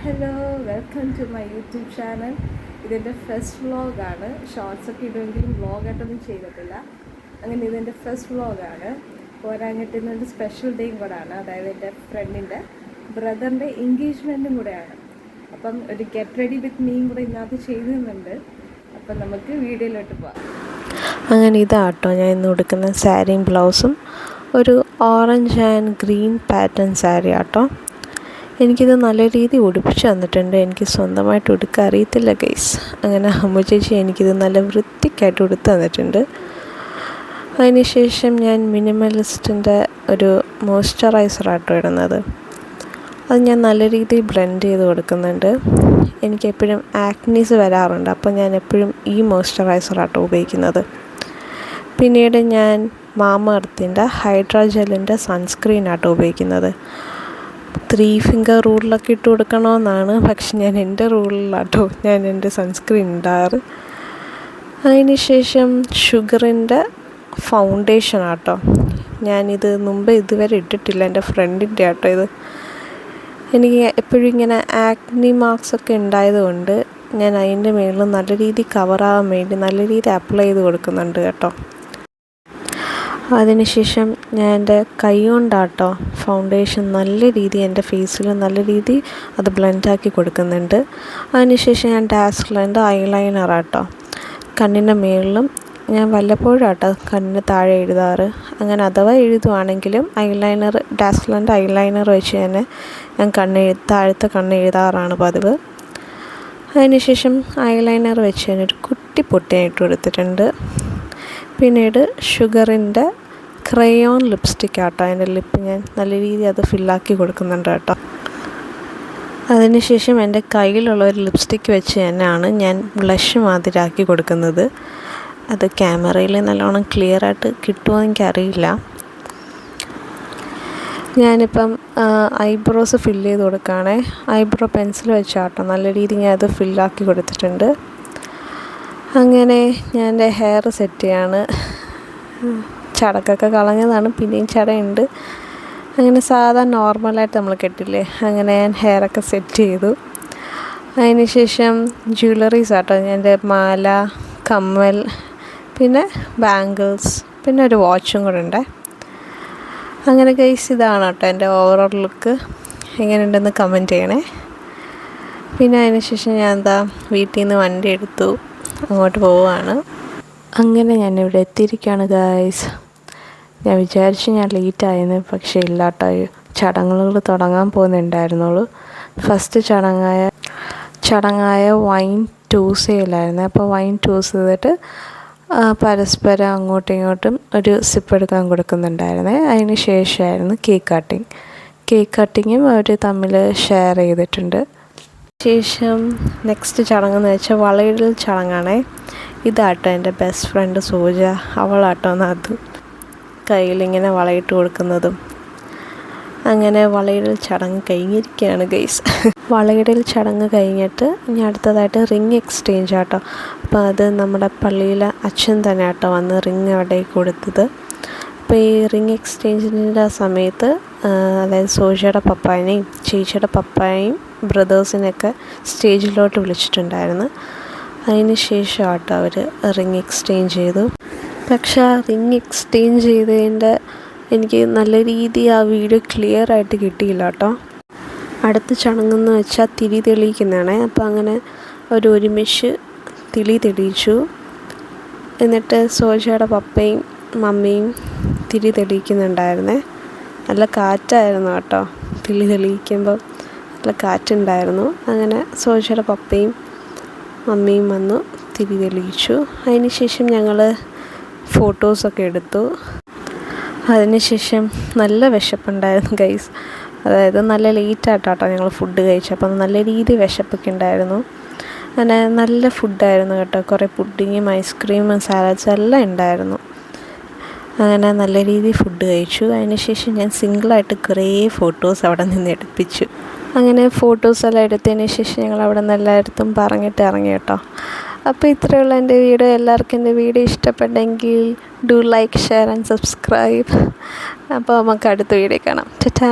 Hello, welcome to my YouTube channel. ഇതെൻ്റെ first വ്ളോഗാണ്. ഷോർട്സൊക്കെ ഇടുമെങ്കിലും വ്ളോഗായിട്ടൊന്നും ചെയ്തിട്ടില്ല. അങ്ങനെ ഇതെൻ്റെ ഫസ്റ്റ് വ്ളോഗാണ്. പോരാഞ്ഞിട്ട് ഇന്നൊരു സ്പെഷ്യൽ ഡേയും കൂടെയാണ്. അതായത് എൻ്റെ ഫ്രണ്ടിൻ്റെ ബ്രദറിൻ്റെ എൻഗേജ്മെൻറ്റും കൂടെയാണ്. അപ്പം ഒരു ഗെറ്റ് റെഡി വിത്ത് മീയും കൂടെ ഇതിനകത്ത് ചെയ്യുന്നുണ്ട്. അപ്പം നമുക്ക് വീഡിയോയിലോട്ട് പോകാം. അങ്ങനെ ഇതാട്ടോ ഞാൻ ഇന്ന് ഉടുക്കുന്ന സാരിയും ബ്ലൗസും ഒരു orange and green pattern sari ആട്ടോ. എനിക്കിത് നല്ല രീതിയിൽ ഉടുപ്പിച്ച് തന്നിട്ടുണ്ട്. എനിക്ക് സ്വന്തമായിട്ട് ഉടുക്കാൻ അറിയത്തില്ല ഗൈസ്. അങ്ങനെ അമ്മു ചേച്ചി എനിക്കിത് നല്ല വൃത്തിക്കായിട്ട് ഉടുത്ത് തന്നിട്ടുണ്ട്. അതിനുശേഷം ഞാൻ മിനിമലിസ്റ്റിൻ്റെ ഒരു മോയ്സ്ചറൈസറാട്ടോ ഇടുന്നത്. അത് ഞാൻ നല്ല രീതിയിൽ ബ്ലെൻഡ് ചെയ്ത് കൊടുക്കുന്നുണ്ട്. എനിക്കെപ്പോഴും ആക്നീസ് വരാറുണ്ട്, അപ്പോൾ ഞാൻ എപ്പോഴും ഈ മോയ്സ്ചറൈസറാട്ടോ ഉപയോഗിക്കുന്നത്. പിന്നീട് ഞാൻ മാമ എർത്തിൻ്റെ ഹൈഡ്രാ ജെല്ലിൻ്റെ സൺസ്ക്രീനാട്ടോ ഉപയോഗിക്കുന്നത്. 3 ഫിംഗർ റൂളിലൊക്കെ ഇട്ട് കൊടുക്കണമെന്നാണ്, പക്ഷെ ഞാൻ എൻ്റെ റൂളിലാട്ടോ ഞാൻ എൻ്റെ സൺസ്ക്രീൻ ഇടാറ്. അതിനുശേഷം ഷുഗറിൻ്റെ ഫൗണ്ടേഷൻ ആട്ടോ. ഞാനിത് മുമ്പ് ഇതുവരെ ഇട്ടിട്ടില്ല, എൻ്റെ ഫ്രണ്ടിൻ്റെ ആട്ടോ ഇത്. എനിക്ക് എപ്പോഴും ഇങ്ങനെ ആക്നി മാർക്സൊക്കെ ഉണ്ടായതുകൊണ്ട് ഞാൻ അതിൻ്റെ മുകളിൽ നല്ല രീതിയിൽ കവറാകാൻ വേണ്ടി നല്ല രീതിയിൽ അപ്ലൈ ചെയ്ത് കൊടുക്കുന്നുണ്ട് കേട്ടോ. അതിനുശേഷം ഞാൻ എൻ്റെ കൈ കൊണ്ടാട്ടോ ഫൗണ്ടേഷൻ നല്ല രീതിയിൽ എൻ്റെ ഫേസിൽ നല്ല രീതിയിൽ അത് ബ്ലെൻഡാക്കി കൊടുക്കുന്നുണ്ട്. അതിനുശേഷം ഞാൻ ഡാസ്ലറിൻ്റെ ഐലൈനറാട്ടോ കണ്ണിൻ്റെ മുകളിലും ഞാൻ വല്ലപ്പോഴാട്ടോ കണ്ണിന് താഴെ എഴുതാറ്. അങ്ങനെ അഥവാ എഴുതുവാണെങ്കിലും ഡാസ്ലറിൻ്റെ ഐലൈനർ വെച്ച് തന്നെ ഞാൻ താഴത്തെ കണ്ണ് എഴുതാറാണ് പതിവ്. അതിനുശേഷം ഐലൈനർ വെച്ച് ഞാനൊരു കുട്ടി പൊട്ടിയായിട്ട് കൊടുത്തിട്ടുണ്ട്. പിന്നീട് ഷുഗറിൻ്റെ ക്രയോൺ ലിപ്സ്റ്റിക് ആട്ടോ എൻ്റെ ലിപ്പ് ഞാൻ നല്ല രീതിയിൽ അത് ഫില്ലാക്കി കൊടുക്കുന്നുണ്ട് കേട്ടോ. അതിനുശേഷം എൻ്റെ കയ്യിലുള്ള ഒരു ലിപ്സ്റ്റിക്ക് വെച്ച് തന്നെയാണ് ഞാൻ ബ്ലഷ് മാതിരാക്കി കൊടുക്കുന്നത്. അത് ക്യാമറയിൽ നല്ലോണം ക്ലിയറായിട്ട് കിട്ടുമോ എനിക്കറിയില്ല. ഞാനിപ്പം ഐബ്രോസ് ഫില്ല് ചെയ്ത് കൊടുക്കുകയാണേ. ഐബ്രോ പെൻസിൽ വെച്ചാട്ടോ നല്ല രീതിയിൽ ഞാൻ അത് ഫില്ലാക്കി കൊടുത്തിട്ടുണ്ട്. അങ്ങനെ ഞാൻ എൻ്റെ ഹെയർ സെറ്റ് ചെയ്യാണ്. ചടക്കൊക്കെ കളഞ്ഞതാണ്, പിന്നെയും ചടയുണ്ട്. അങ്ങനെ സാധാ നോർമലായിട്ട് നമ്മൾ കെട്ടില്ലേ, അങ്ങനെ ഞാൻ ഹെയറൊക്കെ സെറ്റ് ചെയ്തു. അതിനുശേഷം ജ്വല്ലറീസ് ആട്ടോ, എൻ്റെ മാല, കമ്മൽ, പിന്നെ ബാംഗിൾസ്, പിന്നെ ഒരു വാച്ചും കൂടെ ഉണ്ട്. അങ്ങനെ ഗൈസ് ഇതാണ് കേട്ടോ എൻ്റെ ഓവറോൾ ലുക്ക്. എങ്ങനെയുണ്ടെന്ന് കമൻറ്റ് ചെയ്യണേ. പിന്നെ അതിനുശേഷം ഞാൻ വീട്ടിൽ നിന്ന് വണ്ടി എടുത്തു, അങ്ങോട്ട് പോവുകയാണ്. അങ്ങനെ ഞാനിവിടെ എത്തിയിരിക്കുകയാണ് ഗായ്സ്. ഞാൻ വിചാരിച്ചു ഞാൻ ലേറ്റായെന്ന്, പക്ഷേ ഇല്ല കേട്ടോ. ചടങ്ങുകൾ തുടങ്ങാൻ പോകുന്നുണ്ടായിരുന്നുള്ളൂ. ഫസ്റ്റ് ചടങ്ങായ വൈൻ ടൂസ് ചെയ്യലായിരുന്നു. അപ്പോൾ വൈൻ ടൂസ് ചെയ്തിട്ട് പരസ്പരം അങ്ങോട്ടും ഇങ്ങോട്ടും ഒരു സിപ്പ് എടുക്കാൻ കൊടുക്കുന്നുണ്ടായിരുന്നേ. അതിന് ശേഷമായിരുന്നു കേക്ക് കട്ടിങ്ങും അവർ തമ്മിൽ ഷെയർ ചെയ്തിട്ടുണ്ട്. ശേഷം നെക്സ്റ്റ് ചടങ്ങെന്ന് വെച്ചാൽ വളയിടൽ ചടങ്ങാണേ. ഇതാട്ടോ എൻ്റെ ബെസ്റ്റ് ഫ്രണ്ട് സോജ, അവളാട്ടോ അത് കയ്യിലിങ്ങനെ വളയിട്ട് കൊടുക്കുന്നതും. അങ്ങനെ വളയിടൽ ചടങ്ങ് കഴിഞ്ഞിരിക്കുകയാണ് ഗൈസ്. വളയിടൽ ചടങ്ങ് കഴിഞ്ഞിട്ട് ഇനി അടുത്തതായിട്ട് റിങ് എക്സ്ചേഞ്ച് ആട്ടോ. അപ്പോൾ അത് നമ്മുടെ പള്ളിയിലെ അച്ഛൻ തന്നെ ആട്ടോ വന്ന് റിങ് അവിടെ കൊടുത്തത്. അപ്പോൾ ഈ റിങ് എക്സ്ചേഞ്ചിൻ്റെ സമയത്ത് അതായത് സോജയുടെ പപ്പായനെയും ചേച്ചിയുടെ പപ്പായയും ബ്രദേഴ്സിനെയൊക്കെ സ്റ്റേജിലോട്ട് വിളിച്ചിട്ടുണ്ടായിരുന്നു. അതിന് ശേഷം ആട്ടോ അവർ റിങ് എക്സ്ചേഞ്ച് ചെയ്തു. പക്ഷെ ആ റിങ് എക്സ്ചേഞ്ച് ചെയ്തതിൻ്റെ എനിക്ക് നല്ല രീതിയിൽ ആ വീഡിയോ ക്ലിയർ ആയിട്ട് കിട്ടിയില്ല കേട്ടോ. അടുത്ത ചടങ്ങെന്ന് വെച്ചാൽ തിരി തെളിയിക്കുന്നതാണ്. അപ്പോൾ അങ്ങനെ ഒരുമിച്ച് തിരി തെളിയിച്ചു. എന്നിട്ട് സോജയുടെ പപ്പയും മമ്മിയും തിരി തെളിയിക്കുന്നുണ്ടായിരുന്നേ. നല്ല കാറ്റായിരുന്നു കേട്ടോ. തിരി തെളിയിക്കുമ്പോൾ നല്ല കാറ്റുണ്ടായിരുന്നു. അങ്ങനെ സോജയുടെ പപ്പയും മമ്മിയും വന്നു തിരി തെളിയിച്ചു. അതിനുശേഷം ഞങ്ങൾ ഫോട്ടോസൊക്കെ എടുത്തു. അതിനുശേഷം നല്ല വിശപ്പുണ്ടായിരുന്നു ഗൈസ്. അതായത് നല്ല ലേറ്റായിട്ടാട്ടോ ഞങ്ങൾ ഫുഡ് കഴിച്ചു. അപ്പം നല്ല രീതിയിൽ വിശപ്പൊക്കെ ഉണ്ടായിരുന്നു. അങ്ങനെ നല്ല ഫുഡായിരുന്നു കേട്ടോ. കുറേ പുഡിങ്ങും ഐസ്ക്രീമും സാലഡ്സും എല്ലാം ഉണ്ടായിരുന്നു. അങ്ങനെ നല്ല രീതിയിൽ ഫുഡ് കഴിച്ചു. അതിനുശേഷം ഞാൻ സിംഗിളായിട്ട് കുറേ ഫോട്ടോസ് അവിടെ നിന്ന് എടുപ്പിച്ചു. അങ്ങനെ ഫോട്ടോസെല്ലാം എടുത്തതിന് ശേഷം ഞങ്ങൾ അവിടെ നിന്ന് എല്ലായിടത്തും പറഞ്ഞിട്ട് ഇറങ്ങി കേട്ടോ. അപ്പോൾ ഇത്രയുള്ള എൻ്റെ വീഡിയോ. എല്ലാവർക്കും എൻ്റെ വീഡിയോ ഇഷ്ടപ്പെട്ടെങ്കിൽ do like, share and subscribe. അപ്പോൾ നമുക്ക് അടുത്ത വീഡിയോ കാണാം. ടാറ്റാ.